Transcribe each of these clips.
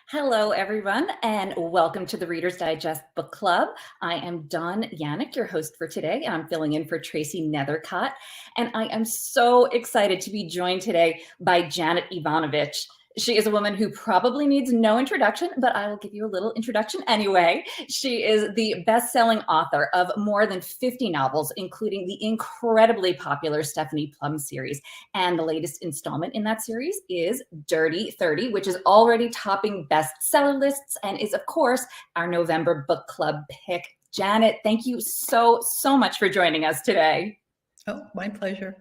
Hello, everyone, and welcome to the Reader's Digest Book Club. I am Dawn Yannick, your host for today, and I'm filling in for Tracy Nethercott. And I am so excited to be joined today by Janet Evanovich. She is a woman who probably needs no introduction, but I will give you a little introduction anyway. She is the best-selling author of more than 50 novels, including the incredibly popular Stephanie Plum series. And the latest installment in that series is Dirty 30, which is already topping bestseller lists and is, of course, our November book club pick. Janet, thank you so much for joining us today. Oh, my pleasure.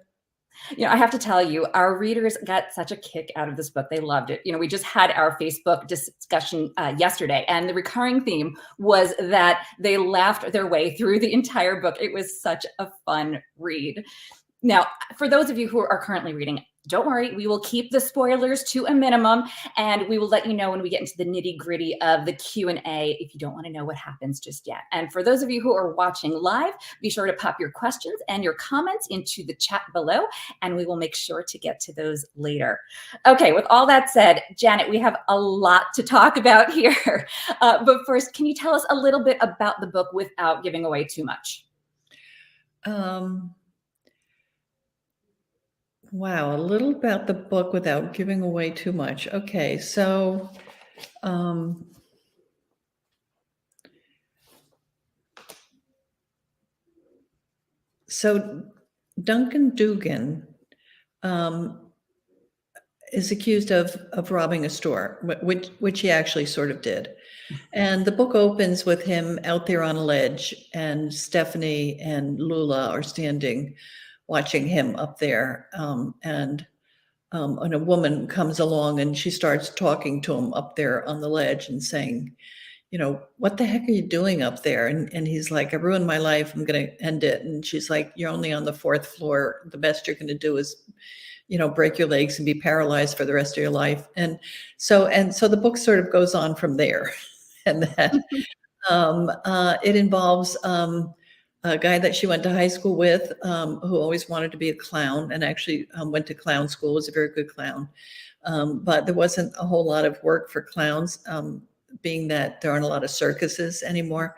I have to tell you, our readers got such a kick out of this book. They loved it. We just had our Facebook discussion yesterday, and the recurring theme was that they laughed their way through the entire book. It was such a fun read. Now, for those of you who are currently reading, don't worry, we will keep the spoilers to a minimum, and we will let you know when we get into the nitty-gritty of the Q&A if you don't want to know what happens just yet. And for those of you who are watching live, be sure to pop your questions and your comments into the chat below, and we will make sure to get to those later. Okay, with all that said, Janet, we have a lot to talk about here. But first, can you tell us a little bit about the book without giving away too much? Wow, a little about the book without giving away too much. Okay, so Duncan Dugan is accused of robbing a store, which he actually sort of did. And the book opens with him out there on a ledge, and Stephanie and Lula are standing watching him up there. And a woman comes along and she starts talking to him up there on the ledge and saying, what the heck are you doing up there? And he's like, I ruined my life. I'm going to end it. And she's like, you're only on the 4th floor. The best you're going to do is, break your legs and be paralyzed for the rest of your life. And so the book sort of goes on from there. And that it involves a guy that she went to high school with, who always wanted to be a clown and actually went to clown school, was a very good clown. But there wasn't a whole lot of work for clowns, being that there aren't a lot of circuses anymore.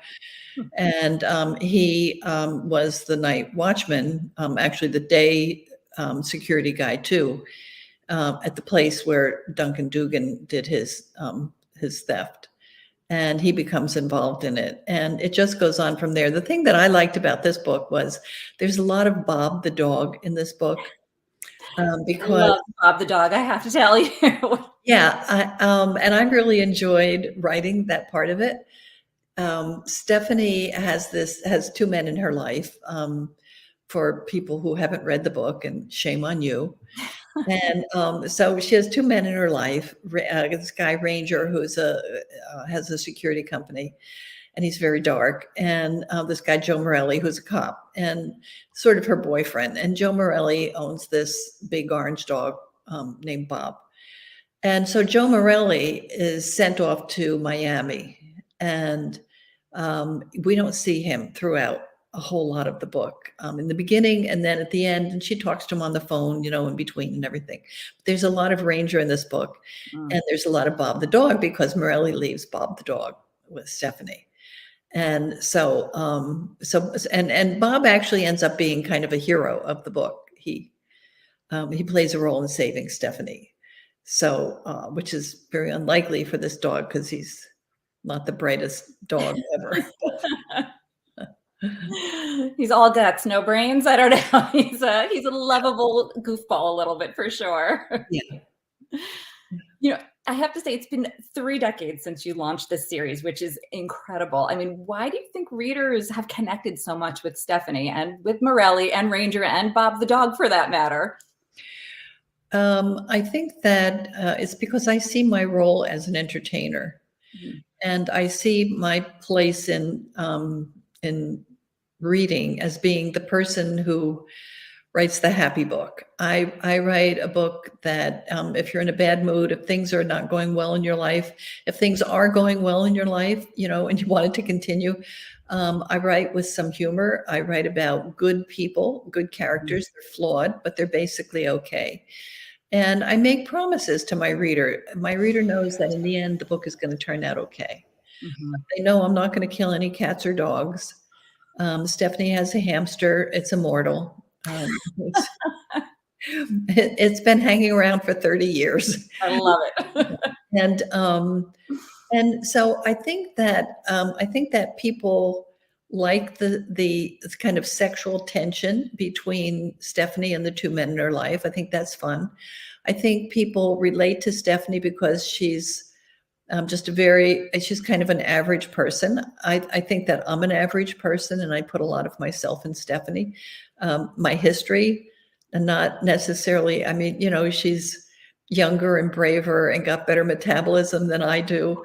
And he was the night watchman, actually the day security guy too, at the place where Duncan Dugan did his theft. And he becomes involved in it. And it just goes on from there. The thing that I liked about this book was there's a lot of Bob the dog in this book. Because I love Bob the dog, I have to tell you. Yeah, and I really enjoyed writing that part of it. Stephanie has 2 men in her life, for people who haven't read the book, and shame on you. And so she has 2 men in her life. This guy Ranger, who's has a security company, and he's very dark. And this guy Joe Morelli, who's a cop, and sort of her boyfriend. And Joe Morelli owns this big orange dog named Bob. And so Joe Morelli is sent off to Miami, and we don't see him throughout a whole lot of the book, in the beginning and then at the end. And she talks to him on the phone, in between and everything. There's a lot of Ranger in this book, and there's a lot of Bob the dog, because Morelli leaves Bob the dog with Stephanie. And so, and Bob actually ends up being kind of a hero of the book. He plays a role in saving Stephanie. So, which is very unlikely for this dog, because he's not the brightest dog ever. He's all guts, no brains. I don't know. He's a lovable goofball a little bit, for sure. Yeah. I have to say, it's been 3 decades since you launched this series, which is incredible. I mean, why do you think readers have connected so much with Stephanie and with Morelli and Ranger and Bob the dog, for that matter? I think that it's because I see my role as an entertainer, and I see my place in reading as being the person who writes the happy book. I write a book that if you're in a bad mood, if things are not going well in your life, if things are going well in your life, and you want it to continue, I write with some humor. I write about good people, good characters. They're flawed, but they're basically okay. And I make promises to my reader. My reader knows that in the end, the book is going to turn out okay. Mhm. They know I'm not going to kill any cats or dogs. Stephanie has a hamster. It's immortal. It's been hanging around for 30 years. I love it. And and so I think that people like the kind of sexual tension between Stephanie and the two men in her life. I think that's fun. I think people relate to Stephanie because she's she's kind of an average person. I think that I'm an average person, and I put a lot of myself in Stephanie. My history, and not necessarily, I mean, she's younger and braver and got better metabolism than I do.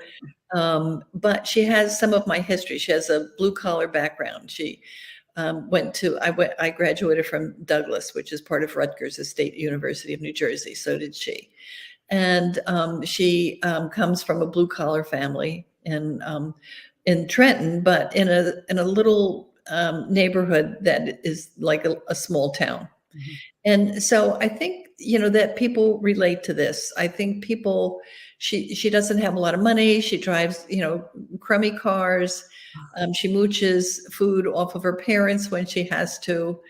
But she has some of my history. She has a blue collar background. She I graduated from Douglas, which is part of Rutgers, the State University of New Jersey. So did she. And she comes from a blue collar family in Trenton, but in a little neighborhood that is like a small town. Mhm. And so I think that people relate to this. I think people she doesn't have a lot of money. She drives crummy cars. She mooches food off of her parents when she has to.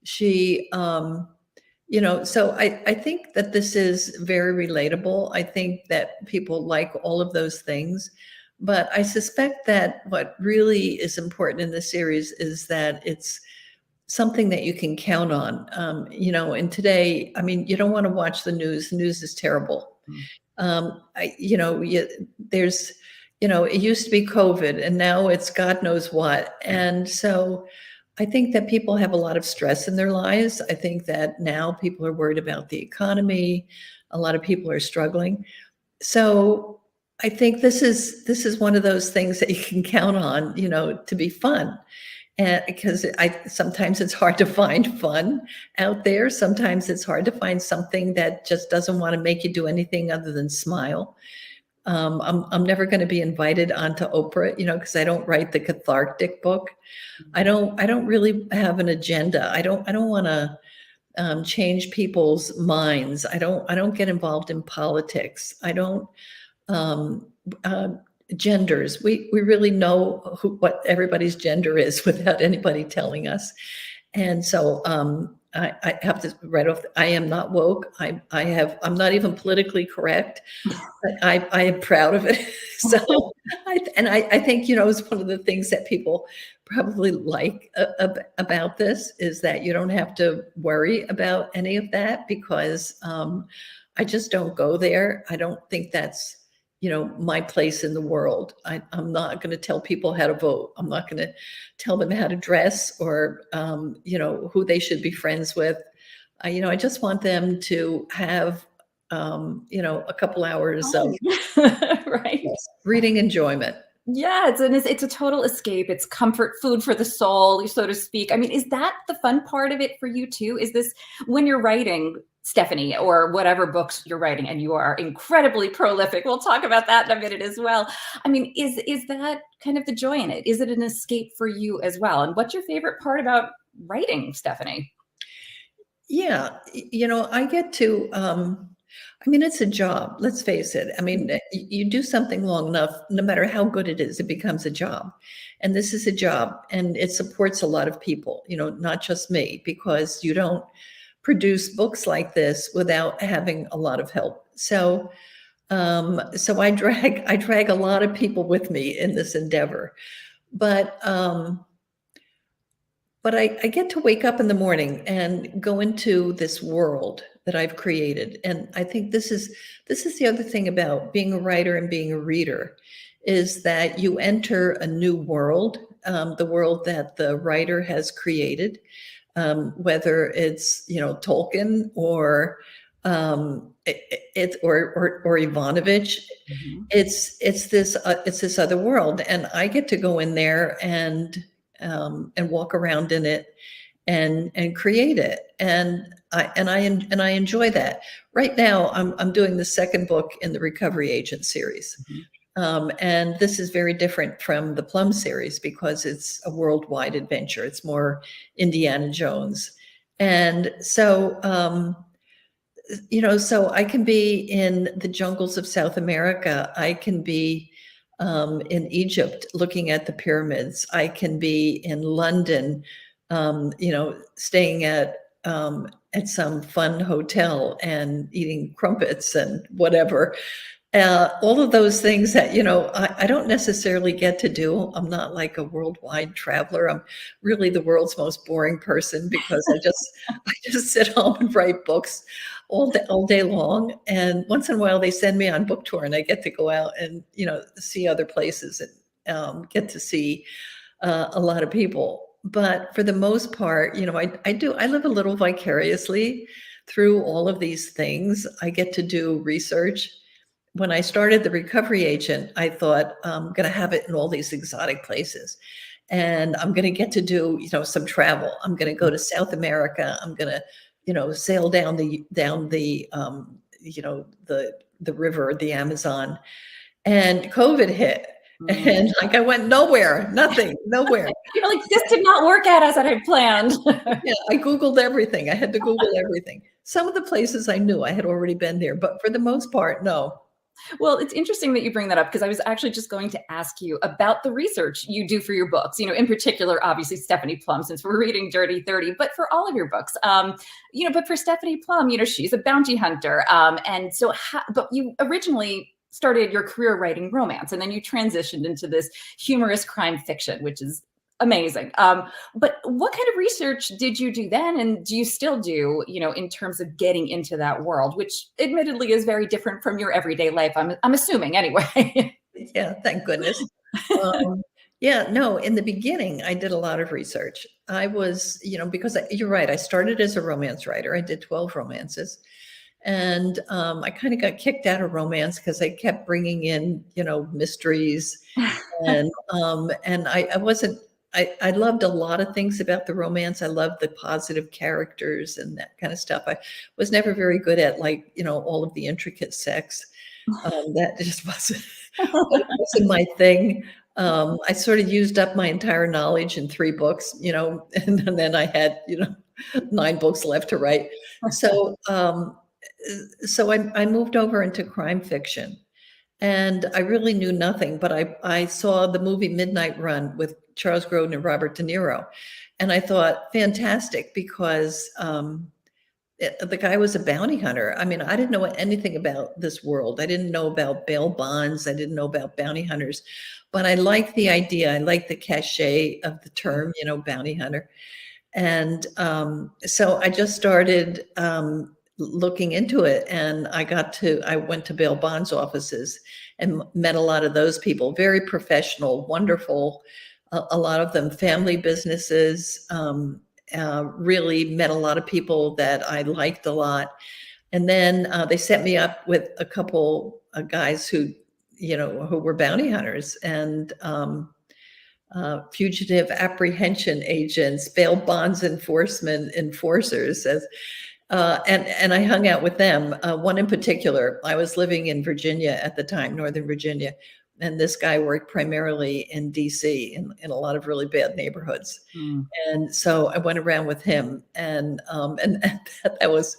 She so I think that this is very relatable. I think that people like all of those things. But I suspect that what really is important in this series is that it's something that you can count on. And today, I mean, you don't want to watch the news. The news is terrible. Mm. There's, it used to be COVID, and now it's God knows what. And so I think that people have a lot of stress in their lives. I think that now people are worried about the economy. A lot of people are struggling. So I think this is one of those things that you can count on, to be fun. And because sometimes it's hard to find fun out there. Sometimes it's hard to find something that just doesn't want to make you do anything other than smile. I'm never going to be invited onto Oprah, because I don't write the cathartic book. I don't really have an agenda. I don't want to change people's minds. I don't get involved in politics. I don't um, uh, genders. We really know what everybody's gender is without anybody telling us. And so I have to right off. I am not woke. I'm not even politically correct. But I am proud of it. So I think it's one of the things that people probably like about this is that you don't have to worry about any of that because I just don't go there. I don't think that's my place in the world. I'm not going to tell people how to vote. I'm not going to tell them how to dress or who they should be friends with. I just want them to have a couple hours of Right. reading enjoyment. Yeah, it's a total escape. It's comfort food for the soul, so to speak. I mean, is that the fun part of it for you too? Is this when you're writing, Stephanie, or whatever books you're writing, and you are incredibly prolific? We'll talk about that in a minute as well. I mean, is that kind of the joy in it? Is it an escape for you as well? And what's your favorite part about writing, Stephanie? Yeah, I get to I mean, it's a job, let's face it. I mean, you do something long enough, no matter how good it is, it becomes a job. And this is a job, and it supports a lot of people, not just me, because you don't produce books like this without having a lot of help. So I drag a lot of people with me in this endeavor. But I get to wake up in the morning and go into this world that I've created. And I think this is the other thing about being a writer and being a reader is that you enter a new world, the world that the writer has created, whether it's Tolkien or or Ivanovich. Mhm. It's this other world, and I get to go in there and walk around in it and create it. And I enjoy that. Right now, I'm doing the second book in the Recovery Agent series. And this is very different from the Plum series because it's a worldwide adventure. It's more Indiana Jones. And so, so I can be in the jungles of South America. I can be in Egypt looking at the pyramids. I can be in London, staying at some fun hotel and eating crumpets and whatever. All of those things that, I don't necessarily get to do. I'm not like a worldwide traveler. I'm really the world's most boring person because I just sit home and write books all day long. And once in a while they send me on book tour and I get to go out and, see other places and get to see a lot of people. But for the most part, I live a little vicariously through all of these things. I get to do research. When I started the Recovery Agent, I thought I'm going to have it in all these exotic places. And I'm going to get to do, some travel. I'm going to go to South America. I'm going to, sail down the the river, the Amazon. And COVID hit. And like I went nowhere, nothing, nowhere. You're like, this did not work out as I had planned. Yeah, I Googled everything. I had to Google everything. Some of the places I knew I had already been there, but for the most part, no. Well, it's interesting that you bring that up because I was actually just going to ask you about the research you do for your books, in particular, obviously, Stephanie Plum, since we're reading Dirty 30, but for all of your books, but for Stephanie Plum, she's a bounty hunter. And so, but you originally started your career writing romance, and then you transitioned into this humorous crime fiction, which is amazing. But what kind of research did you do then? And do you still do, in terms of getting into that world, which admittedly is very different from your everyday life, I'm assuming anyway. Yeah, thank goodness. Yeah, no, in the beginning, I did a lot of research. I was, because you're right, I started as a romance writer. I did 12 romances. And I kind of got kicked out of romance because I kept bringing in, mysteries. And I wasn't, I loved a lot of things about the romance. I loved the positive characters and that kind of stuff. I was never very good at all of the intricate sex. That just wasn't my thing. I sort of used up my entire knowledge in 3 books, and then I had, 9 books left to write. So, I moved over into crime fiction. And I really knew nothing, but I saw the movie Midnight Run with Charles Grodin and Robert De Niro. And I thought, fantastic, because the guy was a bounty hunter. I mean, I didn't know anything about this world. I didn't know about bail bonds. I didn't know about bounty hunters. But I liked the idea. I liked the cachet of the term, bounty hunter. And so I just started looking into it, and I went to bail bonds offices and met a lot of those people, very professional, wonderful, a lot of them family businesses, really met a lot of people that I liked a lot. And then they set me up with a couple of guys who were bounty hunters and fugitive apprehension agents, bail bonds enforcers, and I hung out with them. One in particular, I was living in Virginia at the time, Northern Virginia, and this guy worked primarily in DC in a lot of really bad neighborhoods. And so I went around with him, and that was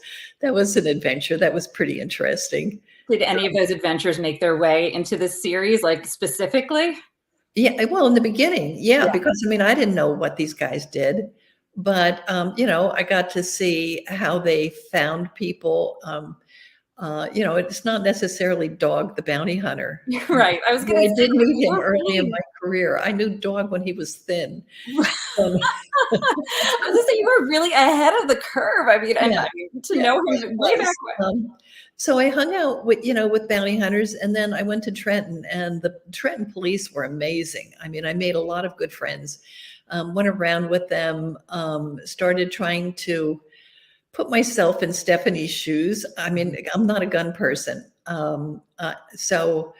an adventure. That was pretty interesting. Did any of those adventures make their way into this series, like specifically? Yeah, well, in the beginning, yeah, because I mean, I didn't know what these guys did, but I got to see how they found people. It's not necessarily Dog the bounty hunter. Right. I was going to I did meet him early in my career. I knew Dog when he was thin. I was going to say, you were really ahead of the curve. I mean, know him way back when. So I hung out with bounty hunters, and then I went to Trenton, and the Trenton police were amazing. I mean, I made a lot of good friends, went around with them, started trying to put myself in Stephanie's shoes. I mean, I'm not a gun person. So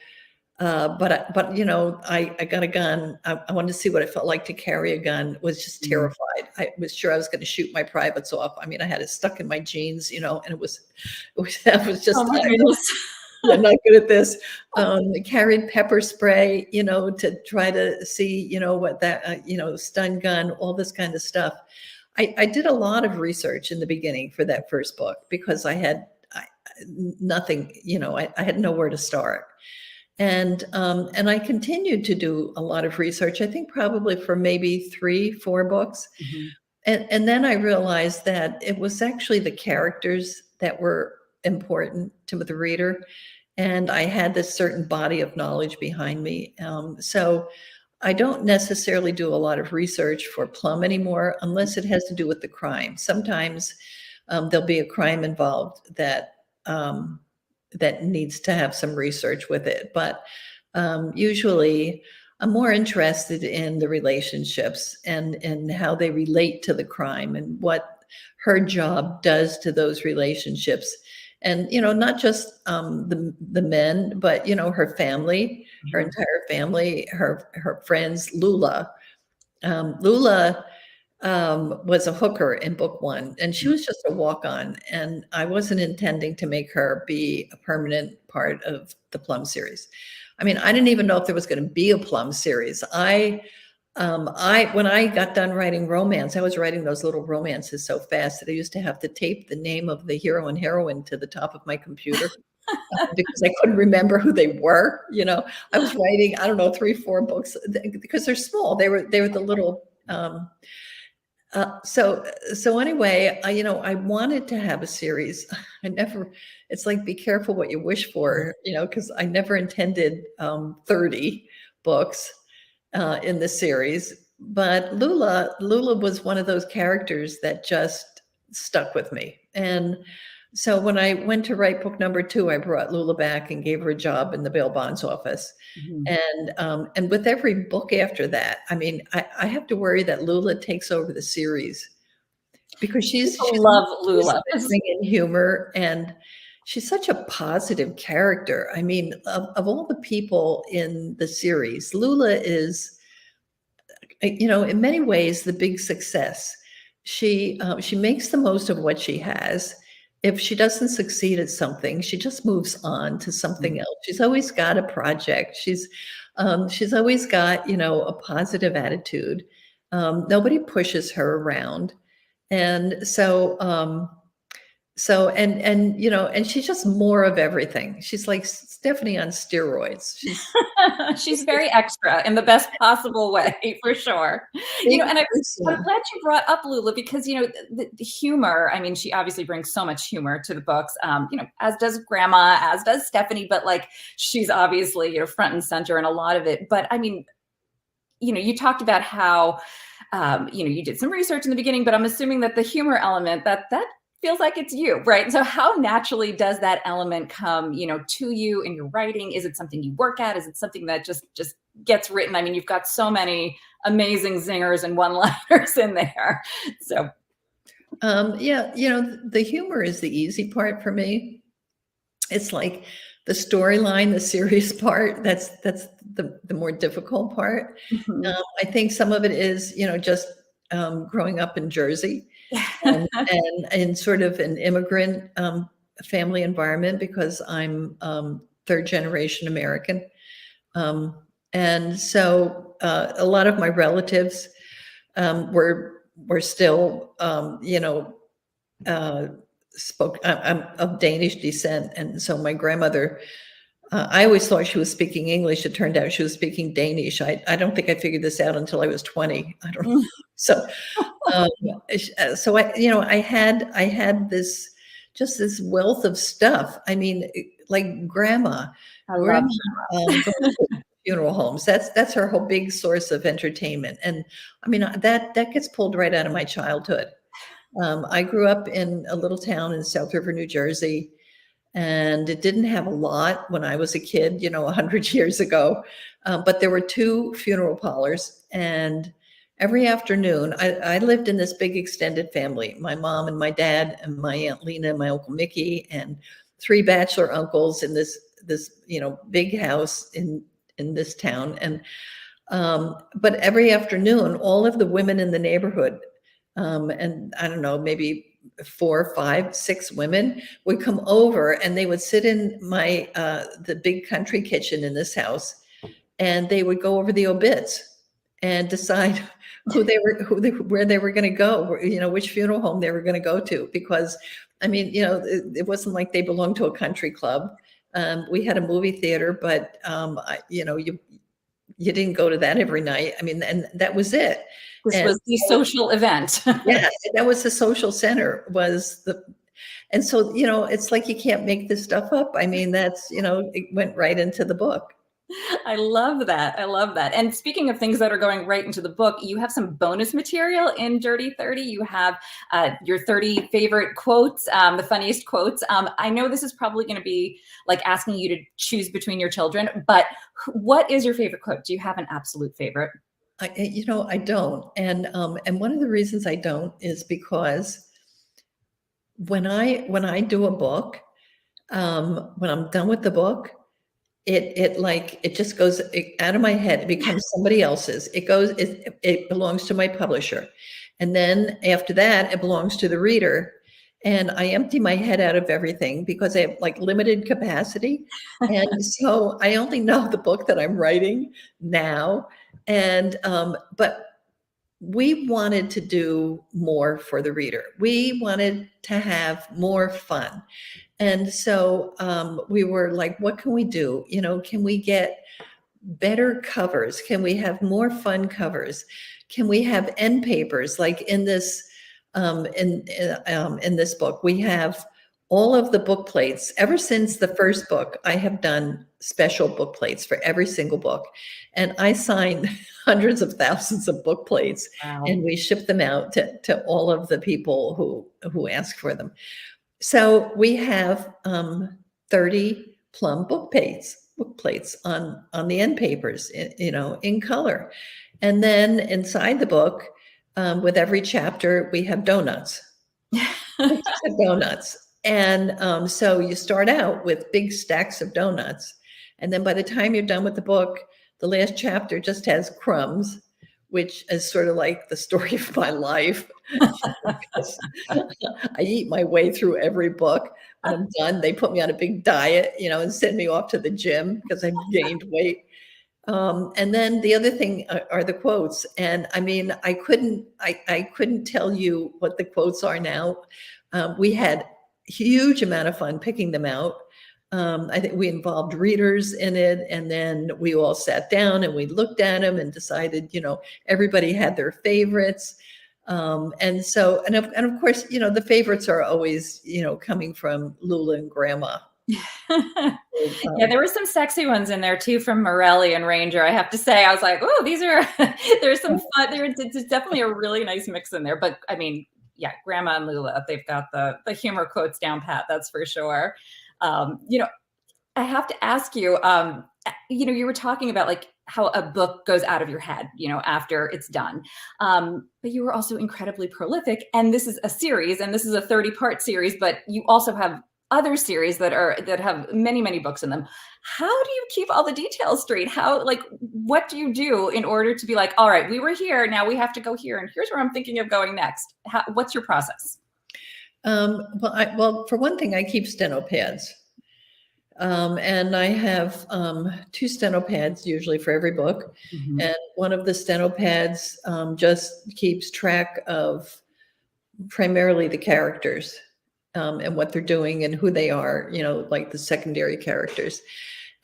But you know, I got a gun. I wanted to see what it felt like to carry a gun. Was just Mhm. terrified. I was sure I was going to shoot my privates off. I mean, I had it stuck in my jeans, you know, and I was Oh just, my I'm goodness. not good at this. Carried pepper spray, you know, to try to see, you know, what that, you know, stun gun, all this kind of stuff. I did a lot of research in the beginning for that first book because nothing, you know, I had nowhere to start. And I continued to do a lot of research, I think probably for maybe 3, 4 books. Mhm. And then I realized that it was actually the characters that were important to the reader, and I had this certain body of knowledge behind me. So I don't necessarily do a lot of research for Plum anymore, unless it has to do with the crime. Sometimes there'll be a crime involved that needs to have some research with it. But usually, I'm more interested in the relationships and how they relate to the crime and what her job does to those relationships. And you know, not just the men, but you know, her family, her Mhm. entire family, her friends. Lula was a hooker in book 1, and she was just a walk-on, and I wasn't intending to make her be a permanent part of the Plum series. I mean, I didn't even know if there was going to be a Plum series. When I got done writing romance, I was writing those little romances so fast that I used to have to tape the name of the hero and heroine to the top of my computer because I couldn't remember who they were. You know, I was writing, I don't know, 3, 4 books because they're small. They were the little. So anyway, you know, I wanted to have a series. I never, it's like, be careful what you wish for, you know, because I never intended 30 books in the series. But Lula was one of those characters that just stuck with me. And so when I went to write book number 2, I brought Lula back and gave her a job in the bail bonds office. Mhm. And with every book after that, I mean, I have to worry that Lula takes over the series because she's People love always Lula. bringing humor, and she's such a positive character. I mean, of all the people in the series, Lula is, you know, in many ways, the big success. She makes the most of what she has. If she doesn't succeed at something, she just moves on to something Mhm. else. She's always got a project. She's always got, you know, a positive attitude. Nobody pushes her around, and and you know, and she's just more of everything. She's like Stephanie on steroids. She's She's very extra in the best possible way, for sure. You big know, and I'm person. glad you brought up Lula because, you know, the humor, I mean, she obviously brings so much humor to the books, you know, as does Grandma, as does Stephanie, but like she's obviously, you know, front and center in a lot of it. But I mean, you know, you talked about how, you know, you did some research in the beginning, but I'm assuming that the humor element that feels like it's you, right? So how naturally does that element come, you know, to you in your writing? Is it something you work at? Is it something that just gets written? I mean, you've got so many amazing zingers and one-liners in there. So Yeah, you know, the humor is the easy part for me. It's like the storyline, the serious part, that's the more difficult part. mhm. I think some of it is, you know, just growing up in Jersey and in sort of an immigrant family environment because I'm third generation American. Um, and so a lot of my relatives were still, you know, uh, I'm of Danish descent, and so my grandmother. I always thought she was speaking English. It turned out she was speaking Danish. I don't think I figured this out until I was 20. I don't know. So um, so I, you know, I had this just this wealth of stuff. I mean, like I love grandma goes to funeral homes. That's her whole big source of entertainment. And I mean, that gets pulled right out of my childhood. I grew up in a little town in South River, New Jersey, and it didn't have a lot when I was a kid, you know, 100 years ago. But there were 2 funeral parlors, and every afternoon, I lived in this big extended family, my mom and my dad and my Aunt Lena and my Uncle Mickey and 3 bachelor uncles in this, you know, big house in this town. And but every afternoon, all of the women in the neighborhood, and I don't know, maybe 4, 5, 6 women would come over, and they would sit in my the big country kitchen in this house, and they would go over the obits and decide where they were going to go, which funeral home they were going to go to. Because, I mean, it wasn't like they belonged to a country club. We had a movie theater, but you didn't go to that every night. I mean, and that was it. This was the social event. Yes, that was the social center, and so, it's like you can't make this stuff up. I mean, it went right into the book. I love that. I love that. And speaking of things that are going right into the book, you have some bonus material in Dirty 30. You have your 30 favorite quotes, the funniest quotes. I know this is probably going to be like asking you to choose between your children, but what is your favorite quote? Do you have an absolute favorite? I don't. And one of the reasons I don't is because when I do a book, when I'm done with the book, it just goes out of my head. It becomes somebody else's. It belongs to my publisher. And then after that, it belongs to the reader. And I empty my head out of everything because I have like limited capacity. And so I only know the book that I'm writing now. And, but we wanted to do more for the reader. We wanted to have more fun. And so we were like, what can we do? Can we get better covers? Can we have more fun covers? Can we have end papers? Like in this in this book, we have all of the book plates. Ever since the first book, I have done special book plates for every single book. And I signed hundreds of thousands of book plates. Wow. And we ship them out to all of the people who ask for them. So we have 30 Plum book plates on the end papers, in color. And then inside the book, with every chapter, we have donuts. Donuts. And so you start out with big stacks of donuts. And then by the time you're done with the book, the last chapter just has crumbs, which is sort of like the story of my life. I eat my way through every book. When I'm done, they put me on a big diet, and send me off to the gym because I've gained weight. And then the other thing are the quotes. And I mean, I couldn't tell you what the quotes are now. We had a huge amount of fun picking them out. I think we involved readers in it, and then we all sat down and we looked at them and decided, everybody had their favorites. And of course, the favorites are always, coming from Lula and Grandma. Yeah, there were some sexy ones in there too from Morelli and Ranger. I have to say, I was like, oh, these are, there's some fun. It's definitely a really nice mix in there. But I mean, yeah, Grandma and Lula, they've got the humor quotes down pat, that's for sure. I have to ask you, you were talking about like how a book goes out of your head, after it's done. But you were also incredibly prolific, and this is a series, and this is a 30-part series, but you also have other series that have many, many books in them. How do you keep all the details straight? What do you do in order to be like, all right, we were here, now we have to go here, and here's where I'm thinking of going next? What's your process? Well, for one thing, I keep steno pads. And I have 2 steno pads usually for every book. Mm-hmm. And one of the steno pads just keeps track of primarily the characters and what they're doing and who they are, like the secondary characters.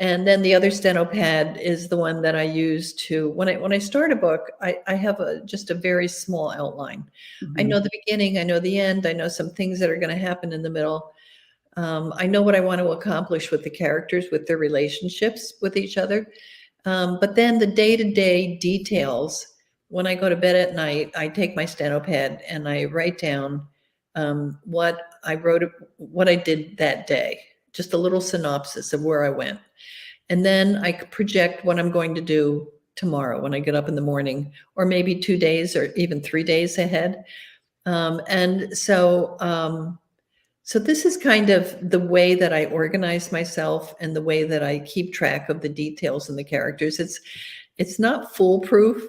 And then the other steno pad is the one that I use to, when I start a book, I have just a very small outline. Mm-hmm. I know the beginning, I know the end, I know some things that are going to happen in the middle. I know what I want to accomplish with the characters, with their relationships with each other. But then the day-to-day details, when I go to bed at night, I take my steno pad and I write down what I wrote, what I did that day, just a little synopsis of where I went. And then I project what I'm going to do tomorrow when I get up in the morning, or maybe 2 days or even 3 days ahead. And so So this is kind of the way that I organize myself and the way that I keep track of the details and the characters. It's not foolproof,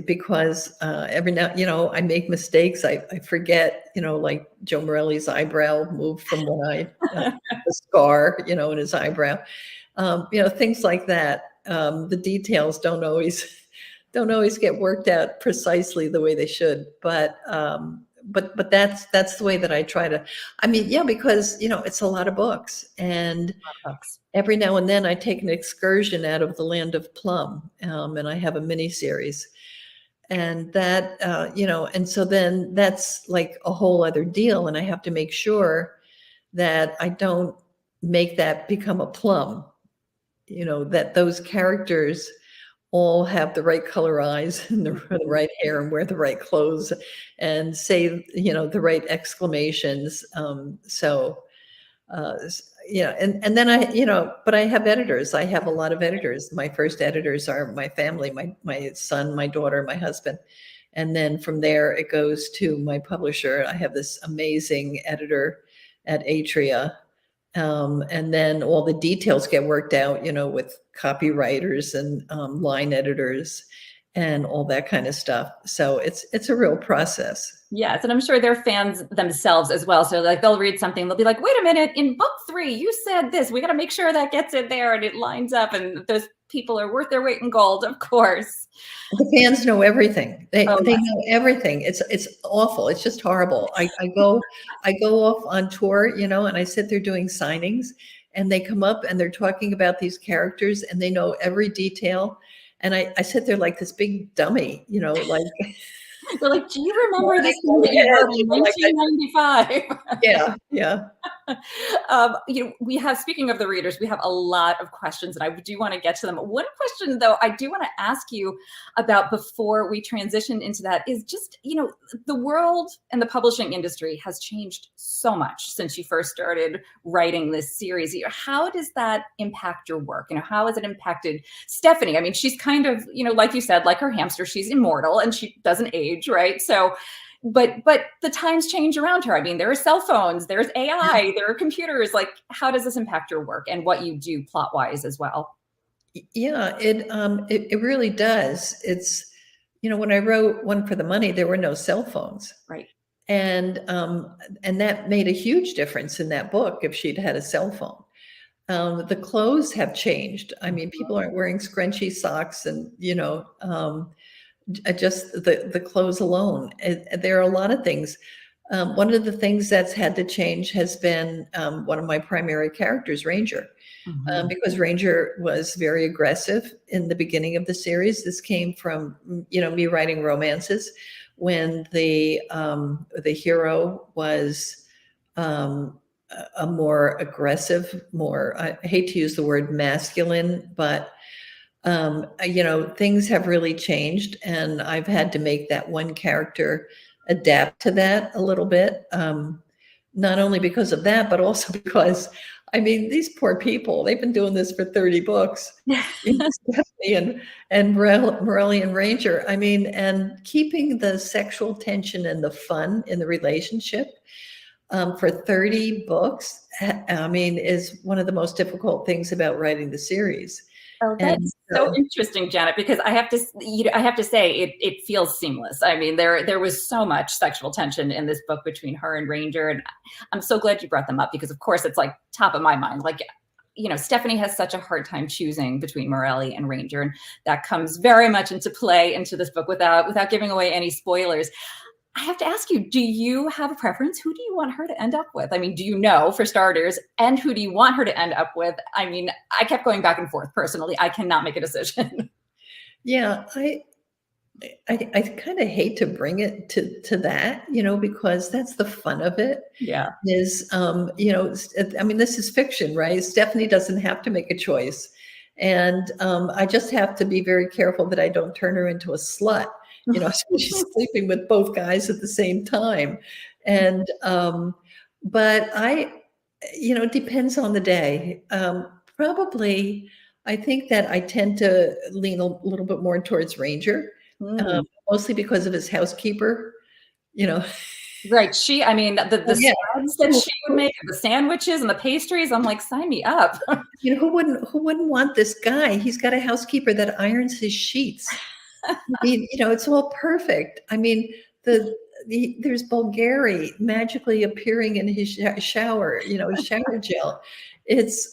because every now, I make mistakes. I forget, like Joe Morelli's eyebrow moved from one eye, the scar, in his eyebrow, things like that. The details don't always get worked out precisely the way they should, but that's the way that I try to. I mean, yeah, because it's a lot of books, and Books. every now and then I take an excursion out of the land of Plum, and I have a mini series, and that and so then that's like a whole other deal, and I have to make sure that I don't make that become a Plum. That those characters all have the right color eyes and the right hair and wear the right clothes and say, the right exclamations. And then but I have editors. I have a lot of editors. My first editors are my family, my son, my daughter, my husband. And then from there, it goes to my publisher. I have this amazing editor at Atria, and then all the details get worked out, with copywriters and line editors and all that kind of stuff. So it's a real process. Yes, and I'm sure they're fans themselves as well. So like they'll read something, they'll be like, "Wait a minute, in book 3, you said this. We got to make sure that gets in there and it lines up." And those people are worth their weight in gold, of course. The fans know everything. They Oh, they yes. know everything. It's awful. It's just horrible. I go off on tour, and I sit there doing signings, and they come up and they're talking about these characters and they know every detail. And I sit there like this big dummy, like They're like, "Do you remember this thing go that you ahead, wrote in like I, 1995?" yeah, yeah. We have, speaking of the readers, we have a lot of questions and I do want to get to them. One question though, I do want to ask you about before we transition into that is just, the world and the publishing industry has changed so much since you first started writing this series. How does that impact your work? How has it impacted Stephanie? I mean, she's kind of, like you said, like her hamster, she's immortal and she doesn't age, right? So but the times change around her. I mean, there are cell phones, there's AI, there are computers. Like, how does this impact your work and what you do plot wise as well? Yeah, it really does. It's, when I wrote One for the Money, there were no cell phones. Right. And that made a huge difference in that book if she'd had a cell phone. The clothes have changed. I mean, people aren't wearing scrunchy socks and, just the clothes alone. There are a lot of things. One of the things that's had to change has been one of my primary characters, Ranger, because Ranger was very aggressive in the beginning of the series. This came from, me writing romances when the hero was a more aggressive, more, I hate to use the word masculine, but things have really changed, and I've had to make that one character adapt to that a little bit. Not only because of that, but also because, I mean, these poor people, they've been doing this for 30 books. Stephanie and Morelli and Ranger. I mean, and keeping the sexual tension and the fun in the relationship for 30 books, I mean, is one of the most difficult things about writing the series. Oh, And that's so interesting, Janet, because I have to, I have to say it feels seamless. I mean, there was so much sexual tension in this book between her and Ranger, and I'm so glad you brought them up because, of course, it's like top of my mind. Like, Stephanie has such a hard time choosing between Morelli and Ranger, and that comes very much into play into this book without giving away any spoilers. I have to ask you, do you have a preference? Who do you want her to end up with? I mean, do you know, for starters, and who do you want her to end up with? I mean, I kept going back and forth personally. I cannot make a decision. yeah, I kind of hate to bring it to that, because that's the fun of it. Yeah. Is, I mean, this is fiction, right? Stephanie doesn't have to make a choice. And I just have to be very careful that I don't turn her into a slut, so she's sleeping with both guys at the same time. And, but it depends on the day. Probably, I think that I tend to lean a little bit more towards Ranger, Mm. mostly because of his housekeeper, you know. Right. I mean, the Oh, yeah. spreads that she would make, the sandwiches and the pastries, I'm like, sign me up. You know, who wouldn't want this guy? He's got a housekeeper that irons his sheets. I mean, you know, it's all perfect. I mean, there's Bulgari magically appearing in his shower, you know, his shower gel. It's,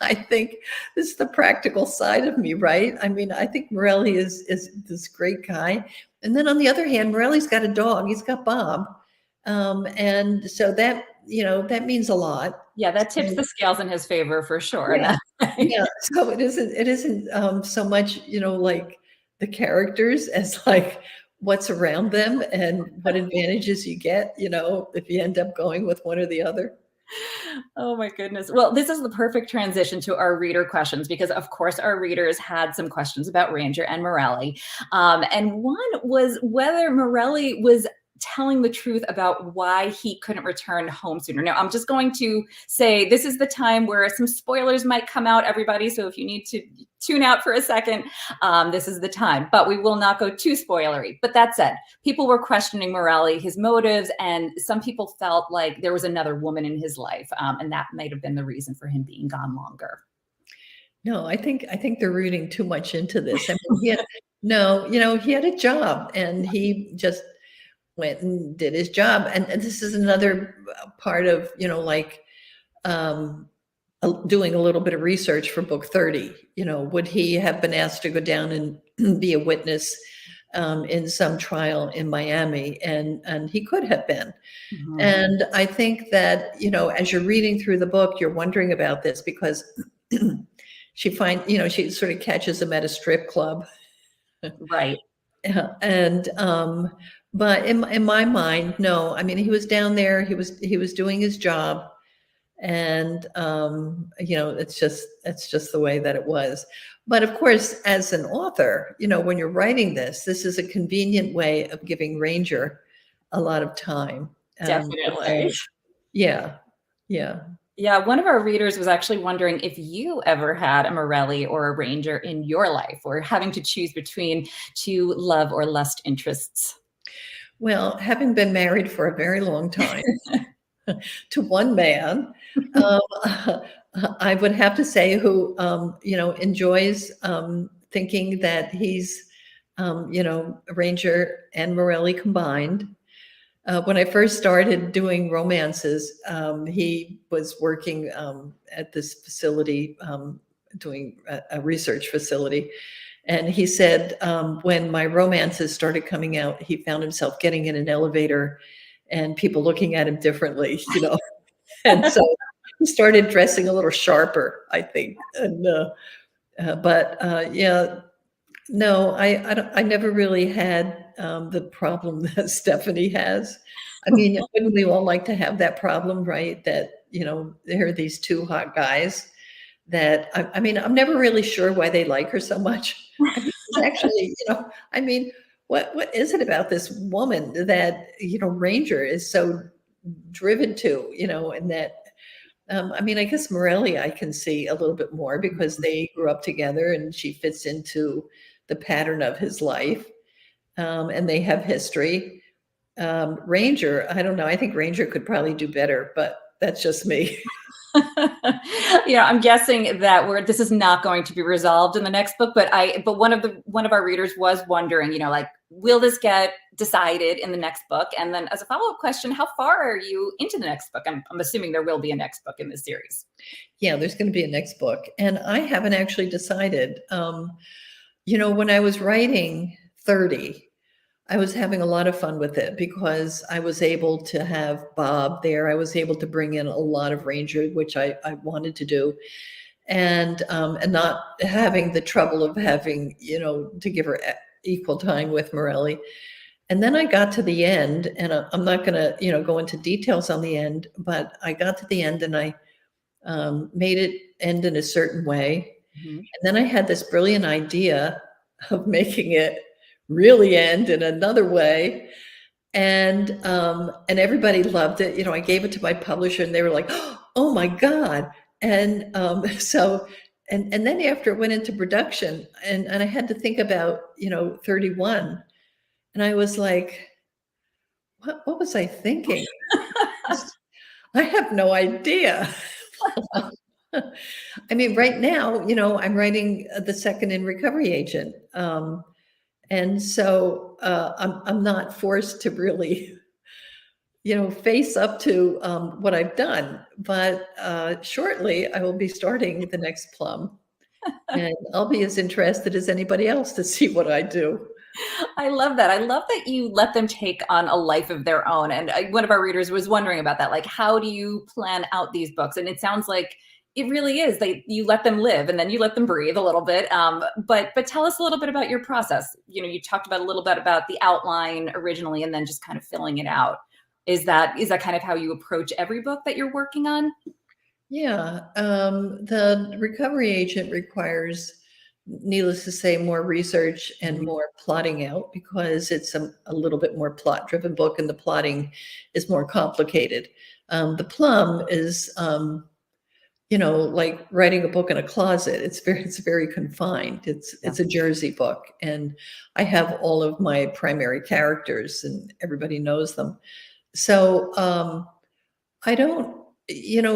I think this is the practical side of me, right? I mean, I think Morelli is this great guy. And then on the other hand, Morelli's got a dog. He's got Bob. And so that, you know, that means a lot. Yeah, that tips the scales in his favor for sure. Yeah. Yeah. So it isn't so much, you know, like the characters as like what's around them and what advantages you get, you know, if you end up going with one or the other. Oh my goodness. Well, this is the perfect transition to our reader questions because, of course, our readers had some questions about Ranger and Morelli. And one was whether Morelli was telling the truth about why he couldn't return home sooner. Now, I'm just going to say this is the time where some spoilers might come out, everybody. So if you need to tune out for a second, this is the time. But we will not go too spoilery. But that said, people were questioning Morelli, his motives, and some people felt like there was another woman in his life, and that might have been the reason for him being gone longer. No, I think they're reading too much into this. I mean, no, you know, he had a job and he just went and did his job. And this is another part of, you know, like doing a little bit of research for book 30. You know, would he have been asked to go down and be a witness in some trial in Miami? And he could have been. Mhm. And I think that, you know, as you're reading through the book, you're wondering about this because she sort of catches him at a strip club. Right. And but in my mind, no. I mean, he was down there. He was doing his job, and you know, it's just the way that it was. But of course, as an author, you know, when you're writing this is a convenient way of giving Ranger a lot of time. Definitely. Yeah, yeah. Yeah, one of our readers was actually wondering if you ever had a Morelli or a Ranger in your life or having to choose between two love or lust interests. Well, having been married for a very long time to one man, um, I would have to say who, you know, enjoys thinking that he's, you know, Ranger and Morelli combined. When I first started doing romances, he was working at this facility, doing a research facility. And he said when my romances started coming out, he found himself getting in an elevator and people looking at him differently, you know. And so he started dressing a little sharper, I think. And yeah, no, I never really had the problem that Stephanie has. I mean, wouldn't we all like to have that problem, right? That, you know, there are these two hot guys that I mean, I'm never really sure why they like her so much. I mean, it's actually, you know, I mean, what is it about this woman that, you know, Ranger is so driven to, you know, and that I mean, I guess Morelli I can see a little bit more because they grew up together and she fits into the pattern of his life, and they have history. Ranger, I don't know. I think Ranger could probably do better, but that's just me. I'm guessing that this is not going to be resolved in the next book, but one of our readers was wondering, like, will this get decided in the next book? And then as a follow-up question, how far are you into the next book? I'm assuming there will be a next book in this series. Yeah, there's going to be a next book, and I haven't actually decided. When I was writing 30, I was having a lot of fun with it because I was able to have Bob there. I was able to bring in a lot of Ranger, which I wanted to do, and not having the trouble of having, to give her equal time with Morelli. And then I got to the end, and I'm not going to, go into details on the end, but I got to the end and I made it end in a certain way. Mhm. And then I had this brilliant idea of making it really end in another way. And everybody loved it. I gave it to my publisher and they were like, oh my God. And so, and then after it went into production and I had to think about, 31, and I was like, What was I thinking? I have no idea. I mean, right now, I'm writing the second in Recovery Agent. And so I'm not forced to really, face up to what I've done. But shortly, I will be starting the next Plum, and I'll be as interested as anybody else to see what I do. I love that. I love that you let them take on a life of their own. And one of our readers was wondering about that. Like, how do you plan out these books? And it sounds like it really is. You let them live, and then you let them breathe a little bit. But tell us a little bit about your process. You talked about a little bit about the outline originally, and then just kind of filling it out. Is that kind of how you approach every book that you're working on? Yeah, the Recovery Agent requires, needless to say, more research and more plotting out, because it's a little bit more plot-driven book, and the plotting is more complicated. The Plum is, like writing a book in a closet. It's very confined. It's a Jersey book, and I have all of my primary characters, and everybody knows them. So I don't,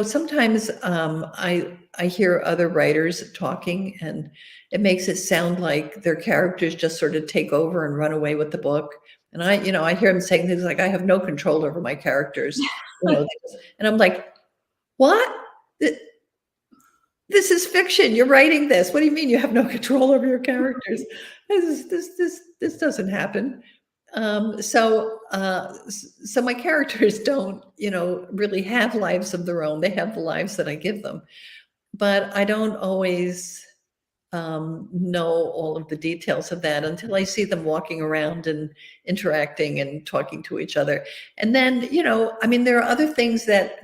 sometimes I hear other writers talking, and it makes it sound like their characters just sort of take over and run away with the book. And I hear them saying things like, "I have no control over my characters," and I'm like, "What? This is fiction. You're writing this. What do you mean you have no control over your characters? This doesn't happen." So my characters don't, really have lives of their own. They have the lives that I give them, but I don't always know all of the details of that until I see them walking around and interacting and talking to each other. And then, I mean, there are other things that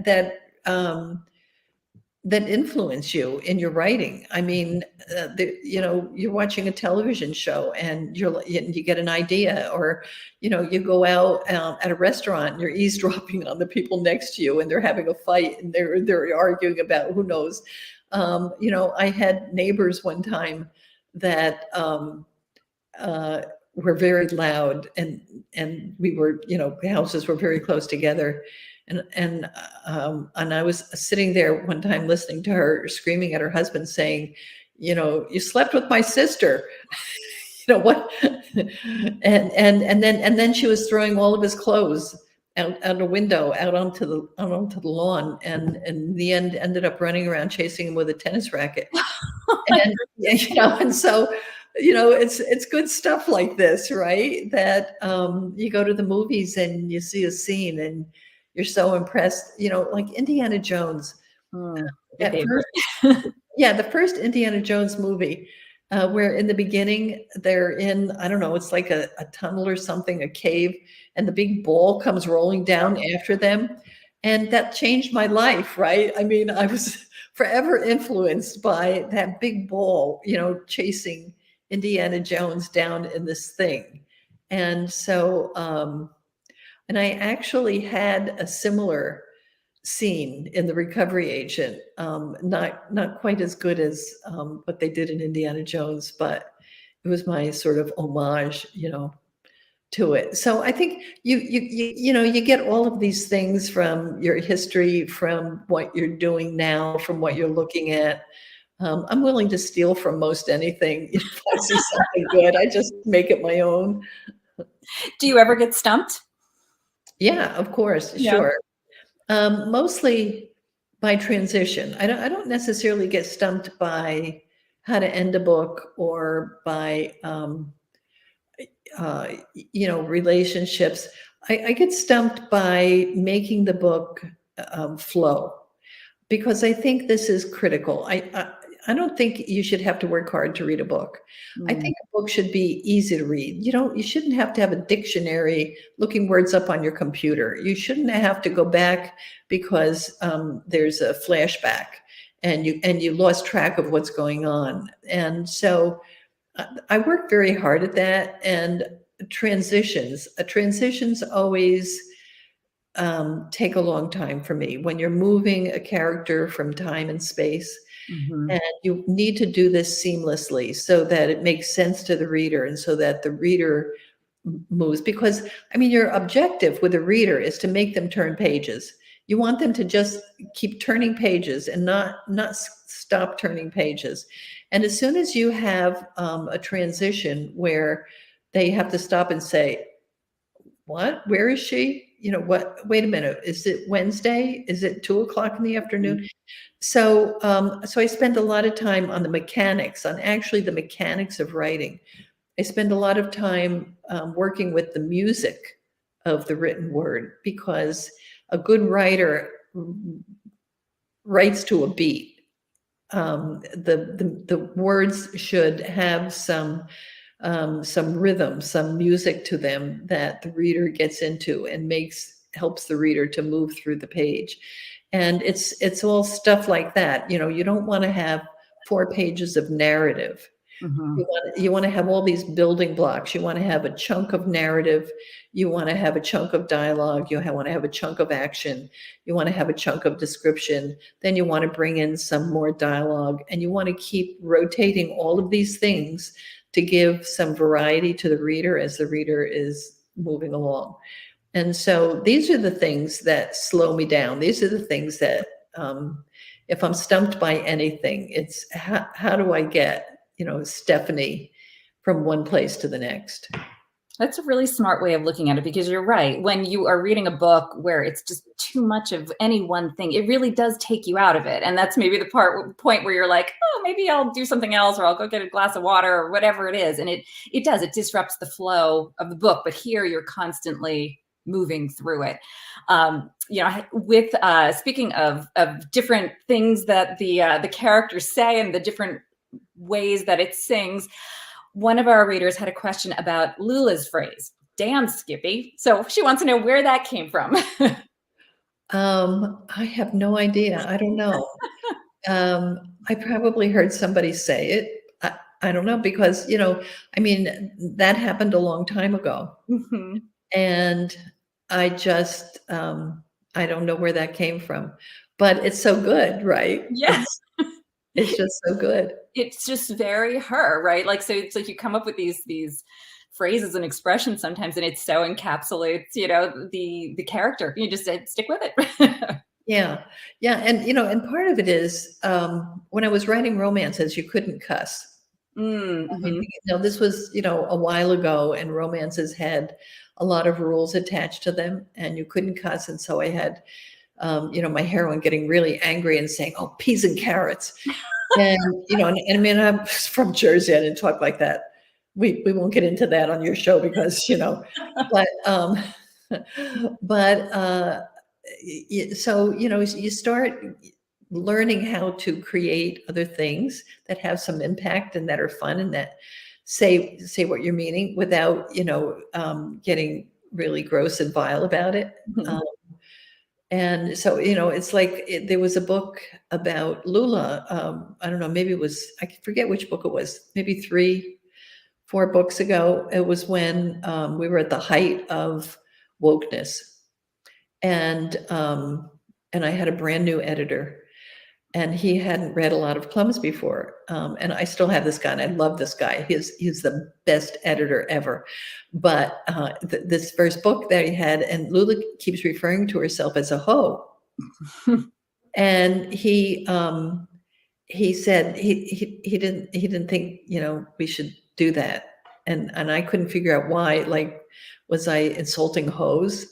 influence you in your writing. I mean, you're watching a television show, and you get an idea, or you go out at a restaurant and you're eavesdropping on the people next to you, and they're having a fight, and they're arguing about who knows. I had neighbors one time that were very loud, and we were, the houses were very close together. And I was sitting there one time listening to her screaming at her husband, saying, "You slept with my sister." What? And then she was throwing all of his clothes out a window, out onto the lawn, and in the end ended up running around chasing him with a tennis racket. And and so it's good stuff like this, right? That you go to the movies and you see a scene and you're so impressed, like Indiana Jones. At first, the first Indiana Jones movie, where in the beginning they're in, I don't know, it's like a tunnel or something, a cave, and the big ball comes rolling down after them. And that changed my life, right? I mean, I was forever influenced by that big ball, chasing Indiana Jones down in this thing. And so, and I actually had a similar scene in The Recovery Agent, not quite as good as what they did in Indiana Jones, but it was my sort of homage, to it. So I think you get all of these things from your history, from what you're doing now, from what you're looking at. I'm willing to steal from most anything. If I see something good, I just make it my own. Do you ever get stumped? Yeah, of course, Yeah. sure. Mostly by transition. I don't necessarily get stumped by how to end a book, or by relationships. I get stumped by making the book flow, because I think this is critical. I don't think you should have to work hard to read a book. I think a book should be easy to read. You shouldn't have to have a dictionary looking words up on your computer. You shouldn't have to go back because there's a flashback and you lost track of what's going on. And so I work very hard at that. And transitions always take a long time for me. When you're moving a character from time and space, and you need to do this seamlessly so that it makes sense to the reader, and so that the reader moves, because I mean, your objective with a reader is to make them turn pages. You want them to just keep turning pages and not stop turning pages. And as soon as you have a transition where they have to stop and say, what, where is she, what, wait a minute, is it Wednesday, is it 2 o'clock in the afternoon? So I spend a lot of time on the mechanics, on actually the mechanics of writing. I spend a lot of time working with the music of the written word, because a good writer writes to a beat. The words should have some rhythm, some music to them that the reader gets into and helps the reader to move through the page. And it's all stuff like that. You don't want to have 4 pages of narrative. Mm-hmm. You want to have all these building blocks. You want to have a chunk of narrative. You want to have a chunk of dialogue. You want to have a chunk of action. You want to have a chunk of description. Then you want to bring in some more dialogue, and you want to keep rotating all of these things to give some variety to the reader as the reader is moving along. And so these are the things that slow me down. These are the things that, if I'm stumped by anything, it's how do I get, Stephanie from one place to the next? That's a really smart way of looking at it, because you're right. When you are reading a book where it's just too much of any one thing, it really does take you out of it. And that's maybe the point where you're like, oh, maybe I'll do something else, or I'll go get a glass of water, or whatever it is. And it disrupts the flow of the book. But here you're constantly moving through it. With speaking of different things that the characters say and the different ways that it sings, one of our readers had a question about Lula's phrase, "Damn, Skippy." So she wants to know where that came from. I have no idea. I don't know. I probably heard somebody say it. I don't know, because, I mean, that happened a long time ago. Mm-hmm. And I just, I don't know where that came from, but it's so good, right? Yes. It's just so good. It's just very her, right? Like, so it's like you come up with these phrases and expressions sometimes, and it so encapsulates, the character. You just stick with it. Yeah. Yeah. And, and part of it is, when I was writing romances, you couldn't cuss. Mm-hmm. I mean, this was, a while ago, and romances had a lot of rules attached to them, and you couldn't cuss. And so I had, my heroine getting really angry and saying, "Oh, peas and carrots." And, and I mean, I'm from Jersey. I didn't talk like that. We won't get into that on your show, because, but, so, you start learning how to create other things that have some impact and that are fun and that say what you're meaning without, getting really gross and vile about it. Mm-hmm. And so, it's like there was a book about Lula. I don't know, maybe it was, I forget which book it was, maybe 3-4 books ago. It was when we were at the height of wokeness. And I had a brand new editor, and he hadn't read a lot of Plums before. And I still have this guy, and I love this guy. He's the best editor ever. But this first book that he had, and Lula keeps referring to herself as a hoe. And he said he didn't think, we should do that. And I couldn't figure out why. Like, was I insulting hoes?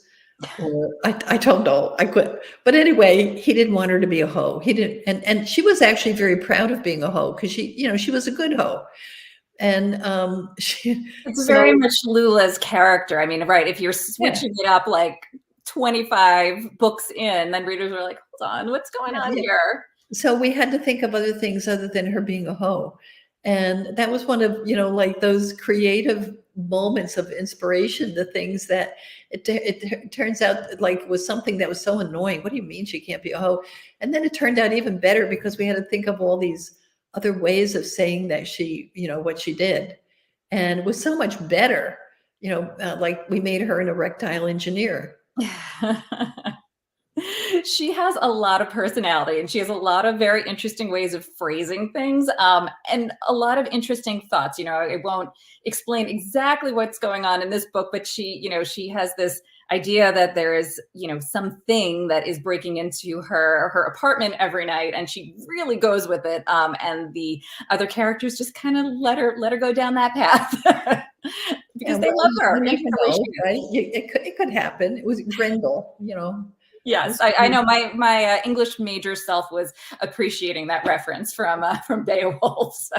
Or I don't know. I could, but anyway, he didn't want her to be a hoe. He didn't, and she was actually very proud of being a hoe, because she was a good hoe. And it's very much Lula's character. I mean, right? If you're switching it up like 25 books in, then readers are like, "Hold on, what's going on here?" So we had to think of other things other than her being a hoe. And that was one of, like those creative moments of inspiration, the things that it turns out like was something that was so annoying. What do you mean she can't be a hoe? And then it turned out even better, because we had to think of all these other ways of saying that she, what she did. And it was so much better, like we made her an erectile engineer. She has a lot of personality, and she has a lot of very interesting ways of phrasing things, and a lot of interesting thoughts. It won't explain exactly what's going on in this book, but she has this idea that there is, something that is breaking into her apartment every night, and she really goes with it. And the other characters just kind of let her go down that path Yeah, because they well, love her. you They never love the way know, she is. right? It could happen. It was Grendel, Yes, I know my English major self was appreciating that reference from Beowulf. So.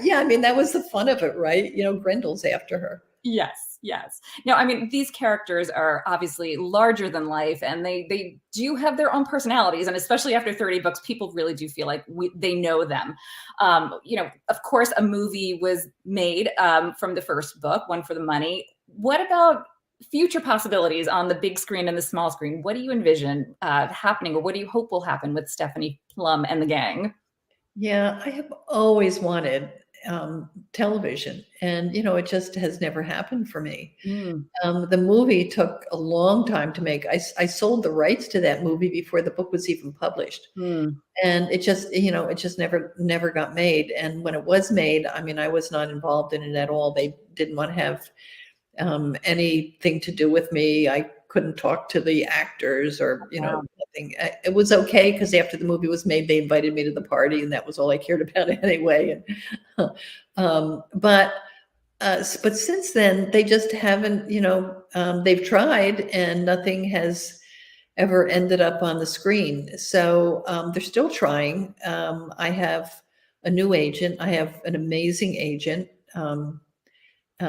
Yeah, I mean, that was the fun of it, right? Grendel's after her. Yes, yes. No, I mean, these characters are obviously larger than life, and they do have their own personalities, and especially after 30 books, people really do feel like they know them. Of course, a movie was made from the first book, One for the Money. What about future possibilities on the big screen and the small screen? What do you envision happening, or what do you hope will happen with Stephanie Plum and the gang? Yeah, I have always wanted television, and it just has never happened for me. Mm, The movie took a long time to make. I sold the rights to that movie before the book was even published, mm. and it just never got made. And when it was made, I mean, I was not involved in it at all. They didn't want to have anything to do with me. I couldn't talk to the actors or, Wow. nothing. It was okay because after the movie was made, they invited me to the party, and that was all I cared about anyway. And, but since then, they just haven't, they've tried and nothing has ever ended up on the screen. So they're still trying. I have a new agent. I have an amazing agent.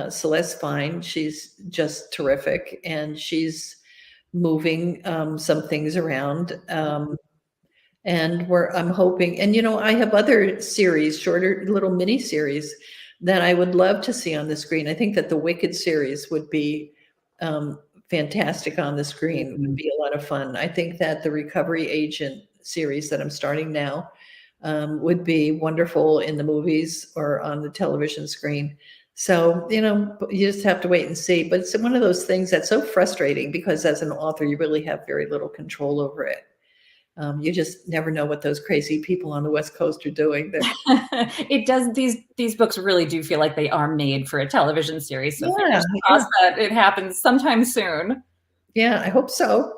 Celeste Fine. She's just terrific, and she's moving some things around. And I'm hoping, and I have other series, shorter little mini series that I would love to see on the screen. I think that the Wicked series would be um, fantastic on the screen. It would Mhm. be a lot of fun. I think that the Recovery Agent series that I'm starting now would be wonderful in the movies or on the television screen. So, you just have to wait and see. But it's one of those things that's so frustrating because as an author, you really have very little control over it. You just never know what those crazy people on the West Coast are doing. It does. These books really do feel like they are made for a television series. So Yeah, fingers yeah, crossed that it happens sometime soon. yeah. I hope so.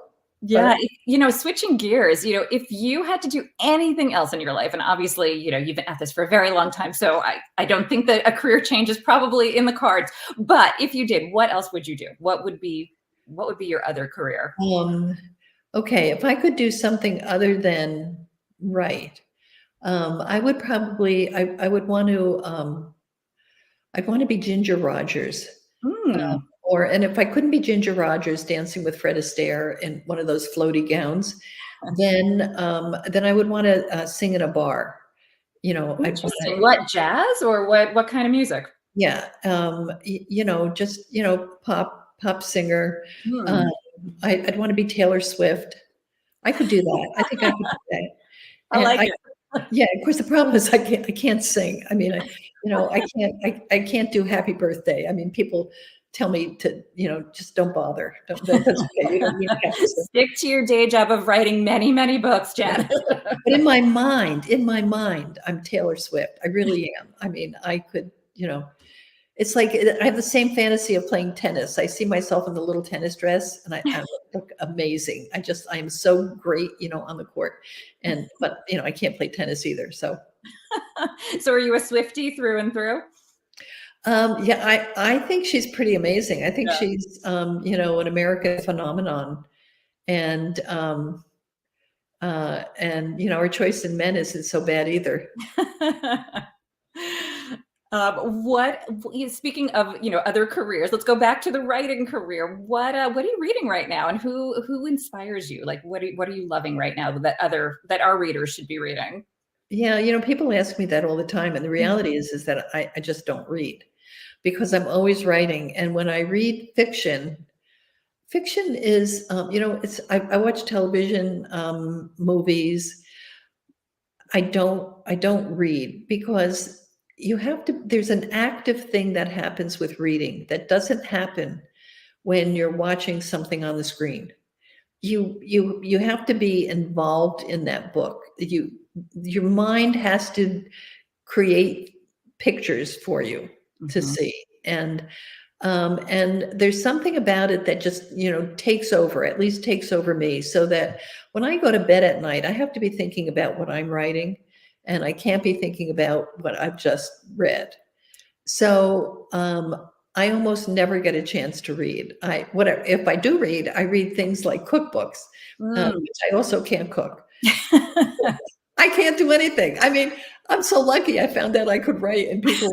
Yeah, But switching gears, if you had to do anything else in your life, and obviously, you've been at this for a very long time, so I don't think that a career change is probably in the cards. But if you did, what else would you do? What would be your other career? um, okay, if I could do something other than write, I would probably I would want to I'd want to be Ginger Rogers. Hmm. And if I couldn't be Ginger Rogers dancing with Fred Astaire in one of those floaty gowns, then I would want to sing in a bar. I'd want to, Interesting. What, jazz or what kind of music? yeah, just pop singer. Um, Hmm. I'd want to be Taylor Swift. I could do that. I think I could do that. I And like it. yeah, of course, the problem is I can't sing. I mean, I can't do happy birthday. I mean, people tell me to, just don't bother. That's okay. You don't have to sing. Stick to your day job of writing many, many books, Janet. But in my mind, I'm Taylor Swift. I really am. I mean, I could, it's like I have the same fantasy of playing tennis. I see myself in the little tennis dress, and I look amazing. I am so great, on the court. But I can't play tennis either. So So are you a Swiftie through and through? yeah, I think she's pretty amazing. I think Yeah. she's an American phenomenon, and her choice in men isn't so bad either. Speaking of, other careers, let's go back to the writing career. What are you reading right now, and who inspires you? Like, what are you loving right now that our readers should be reading? Yeah, people ask me that all the time, and the reality is that I just don't read because I'm always writing. And when I read fiction, fiction is I watch television, movies. I don't read because there's an active thing that happens with reading that doesn't happen when you're watching something on the screen. you have to be involved in that book. Your mind has to create pictures for you to Mhm. see. And there's something about it that just, takes over, at least takes over me, so that when I go to bed at night, I have to be thinking about what I'm writing, and I can't be thinking about what I've just read. So, I almost never get a chance to read. If I do read, I read things like cookbooks, Mm. which I also can't cook. I can't do anything. I mean, I'm so lucky I found out I could write, and people,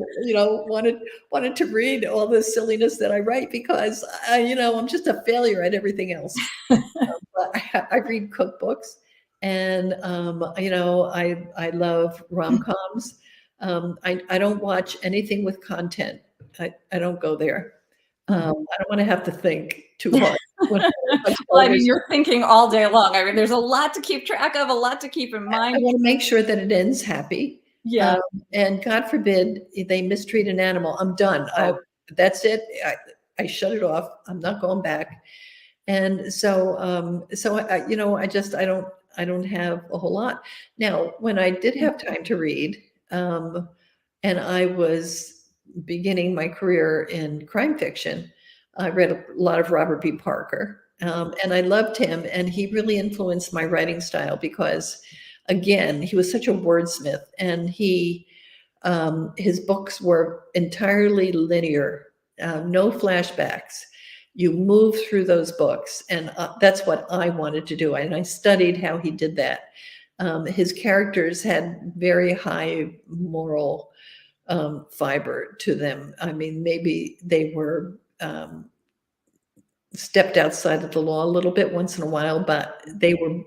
wanted to read all this silliness that I write, because I'm just a failure at everything else. But I read cookbooks, and I love rom-coms. I don't watch anything with content. I don't go there. Mhm. I don't want to have to think too hard when I watch Well, I mean, television. you're thinking all day long. I mean, there's a lot to keep track of, a lot to keep in I mind. want to make sure that it ends happy. Yeah. Um, and God forbid they mistreat an animal. I'm done. Oh, That's it. I shut it off. I'm not going back. And so I don't have a whole lot. Now, when I did have time to read, and I was beginning my career in crime fiction, I read a lot of Robert B. Parker, and I loved him, and he really influenced my writing style because, again, he was such a wordsmith, and his books were entirely linear, no flashbacks. You move through those books, and that's what I wanted to do. And I studied how he did that. His characters had very high moral fiber to them. I mean, maybe they were stepped outside of the law a little bit once in a while, but they were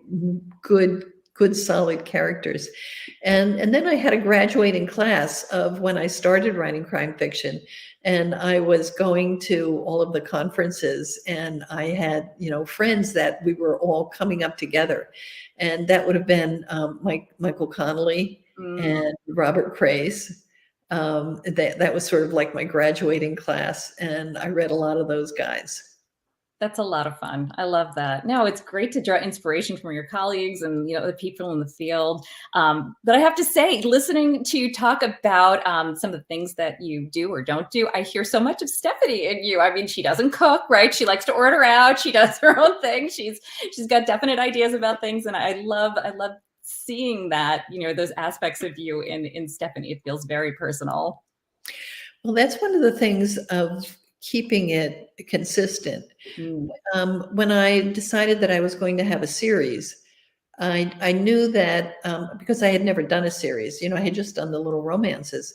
good, solid characters. And then I had a graduating class of when I started writing crime fiction, and I was going to all of the conferences, and I had, friends that we were all coming up together. And that would have been Michael Connolly mm. and Robert Craze. That was sort of like my graduating class, and I read a lot of those guys. That's a lot of fun. I love that. No, it's great to draw inspiration from your colleagues and the people in the field. But I have to say, listening to you talk about some of the things that you do or don't do, I hear so much of Stephanie in you. I mean, she doesn't cook, right? She likes to order out. She does her own thing. She's got definite ideas about things, and I love seeing that, those aspects of you in Stephanie. It feels very personal. Well, that's one of the things of keeping it consistent. Mm. When I decided that I was going to have a series, I knew that because I had never done a series, I had just done the little romances.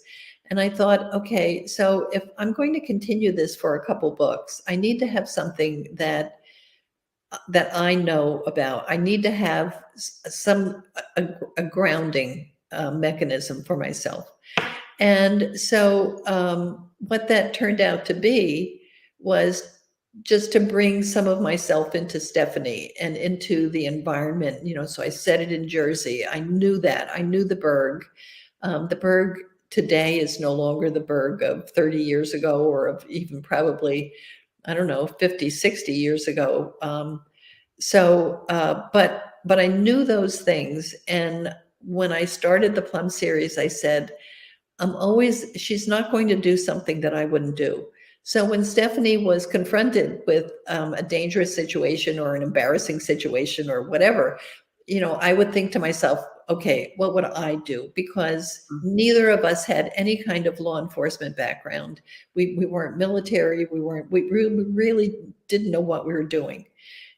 And I thought, okay, so if I'm going to continue this for a couple books, I need to have something that I know about. I need to have a grounding mechanism for myself. And so what that turned out to be was just to bring some of myself into Stephanie and into the environment, so I set it in Jersey. I knew that. I knew the Berg. The Berg today is no longer the Berg of 30 years ago, or of even probably, I don't know, 50, 60 years ago. But I knew those things. And when I started the Plum series, I said, she's not going to do something that I wouldn't do. So when Stephanie was confronted with a dangerous situation or an embarrassing situation or whatever, I would think to myself, okay, what would I do? Because neither of us had any kind of law enforcement background. We weren't military. We really didn't know what we were doing.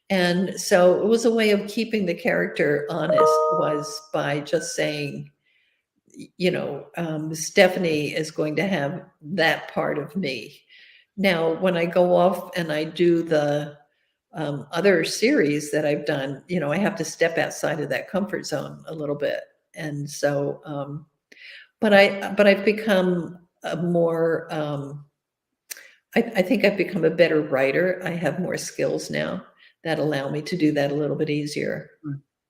And so it was a way of keeping the character honest, was by just saying, Stephanie is going to have that part of me. Now, when I go off and I do the other series that I've done, I have to step outside of that comfort zone a little bit. And so, but I've become a more, I think I've become a better writer. I have more skills now that allow me to do that a little bit easier.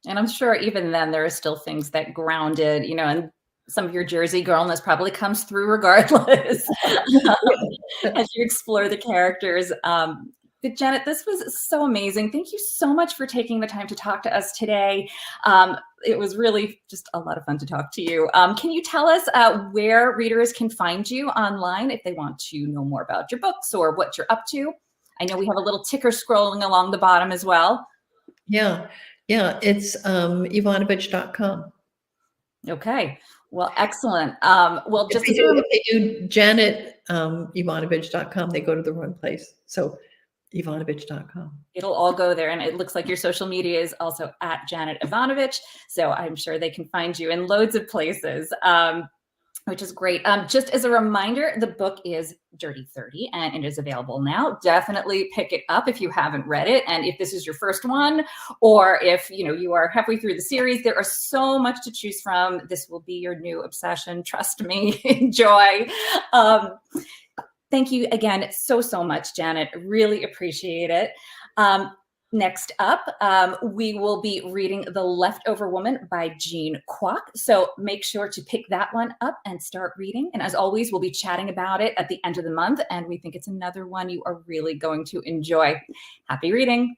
And I'm sure even then there are still things that grounded, and some of your Jersey girlness probably comes through regardless Yeah. as you explore the characters. But Janet, this was so amazing. Thank you so much for taking the time to talk to us today. It was really just a lot of fun to talk to you. Can you tell us where readers can find you online if they want to know more about your books or what you're up to? I know we have a little ticker scrolling along the bottom as well. Yeah, it's Evanovich.com. Okay, well, excellent. Well, just as If they do Janet Evanovich.com, they go to the wrong place. So Evanovich.com. It'll all go there. And it looks like your social media is also at Janet Evanovich. So I'm sure they can find you in loads of places, which is great. Just as a reminder, the book is Dirty 30 and it is available now. Definitely pick it up if you haven't read it. And if this is your first one, or if you are halfway through the series, there are so much to choose from. This will be your new obsession. Trust me. Enjoy. Thank you again so much, Janet. Really appreciate it. Next up, we will be reading The Leftover Woman by Jean Kwok. So make sure to pick that one up and start reading. And as always, we'll be chatting about it at the end of the month. And we think it's another one you are really going to enjoy. Happy reading.